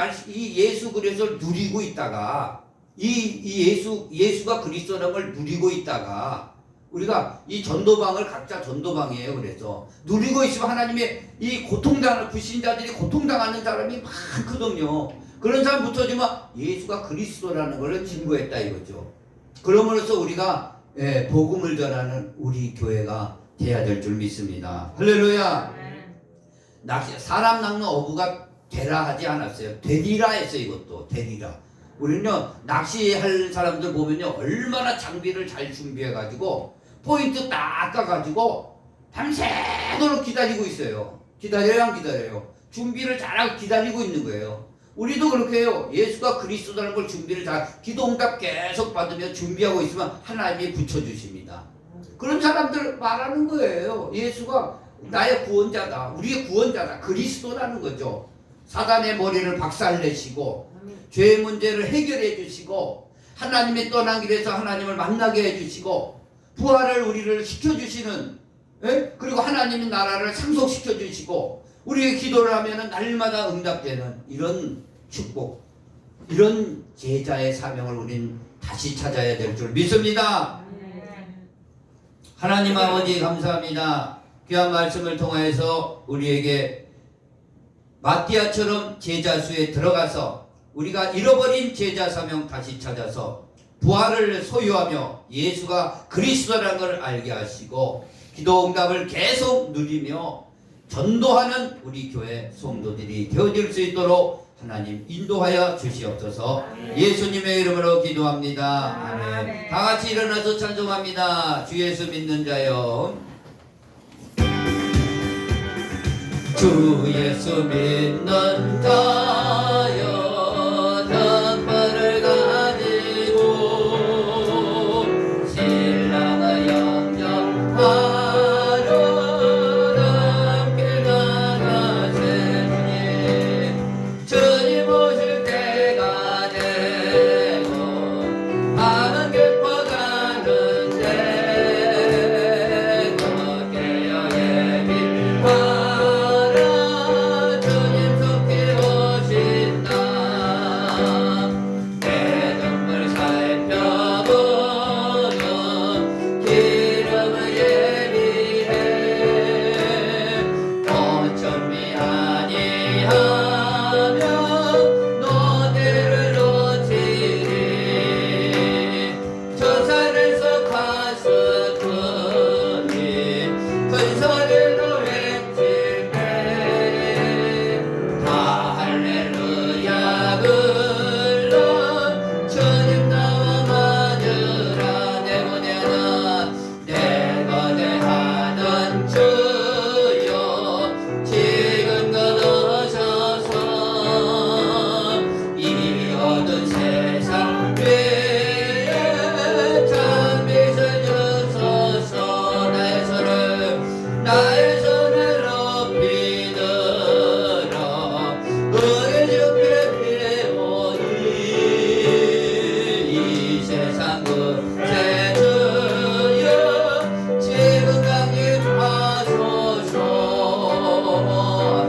예수 그리스도를 누리고 있다가 예수가 그리스도라는 걸 누리고 있다가 우리가 이 전도방을 각자 전도방이에요. 그래서 누리고 있으면 하나님의 이 고통당하는 불신자들이 고통당하는 사람이 많거든요. 그런 사람 붙어주면 예수가 그리스도라는 걸 증거했다 이거죠. 그러므로써 우리가 복음을 전하는 우리 교회가 돼야 될 줄 믿습니다. 할렐루야. 사람 낚는 어부가 되라 하지 않았어요. 되리라 했어요. 이것도 되리라. 우리는요, 낚시할 사람들 보면요, 얼마나 장비를 잘 준비해가지고 포인트 딱 까가지고 밤새도록 기다리고 있어요. 기다려요, 안 기다려요? 준비를 잘하고 기다리고 있는 거예요. 우리도 그렇게 해요. 예수가 그리스도라는 걸 준비를 기도응답 계속 받으며 준비하고 있으면 하나님이 붙여주십니다. 그런 사람들 말하는 거예요. 예수가 나의 구원자다. 우리의 구원자다. 그리스도라는 거죠. 사단의 머리를 박살내시고 죄의 문제를 해결해 주시고 하나님의 떠난 길에서 하나님을 만나게 해주시고 부활을 우리를 시켜주시는, 그리고 하나님의 나라를 상속시켜 주시고 우리의 기도를 하면 날마다 응답되는 이런 축복, 이런 제자의 사명을 우린 다시 찾아야 될 줄 믿습니다. 하나님 아버지 감사합니다. 귀한 말씀을 통해서 우리에게 마띠아처럼 제자 수에 들어가서 우리가 잃어버린 제자 사명 다시 찾아서 부활을 소유하며 예수가 그리스도라는 걸 알게 하시고 기도 응답을 계속 누리며 전도하는 우리 교회 성도들이 되어질 수 있도록 하나님 인도하여 주시옵소서. 예수님의 이름으로 기도합니다. 아멘. 다 같이 일어나서 찬송합니다. 주 예수 믿는 자여, 주 예수 믿는 자여, 깃발을 가지고 신랑을 영접하러 함께 나가세. 주님 오실 때가 되고 많은 객과 가는데 걷게여 예비하라. 주님 속히 오신다. 내 눈물 살펴보는 기름을 예비해. 온 준비 아니하면 너희를 놓치리. 저 산에서 가스더니 큰 소리로 외칠 때 다 할렐루야 불러 주님 나와 맞으라. 내 거대하던 주여 지금 걸어서서 이 어두운 세상 위에 찬빛을 주소서. 나의 손을 높이 들어 우리 주께 비오니 이 세상 구세주여 지금 강림하소서. 아멘.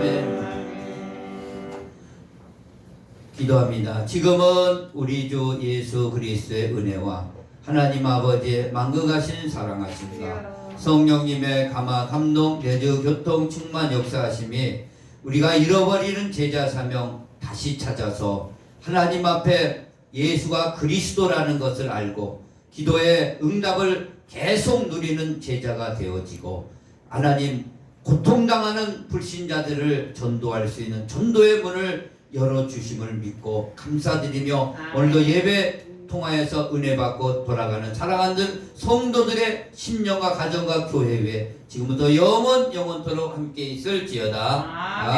기도합니다. 지금은 우리 주 예수 그리스도의 은혜와 하나님 아버지의 만극하신 사랑하심과 성령님의 감화 감동 내주 교통 충만 역사하심이 우리가 잃어버리는 제자 사명 다시 찾아서 하나님 앞에 예수가 그리스도라는 것을 알고 기도의 응답을 계속 누리는 제자가 되어지고 하나님 고통당하는 불신자들을 전도할 수 있는 전도의 문을 열어주심을 믿고 감사드리며 오늘도 예배 통하여서 은혜 받고 돌아가는 사랑하는 성도들의 심령과 가정과 교회 위에 지금부터 영원토록 함께 있을지어다.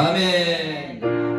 아멘.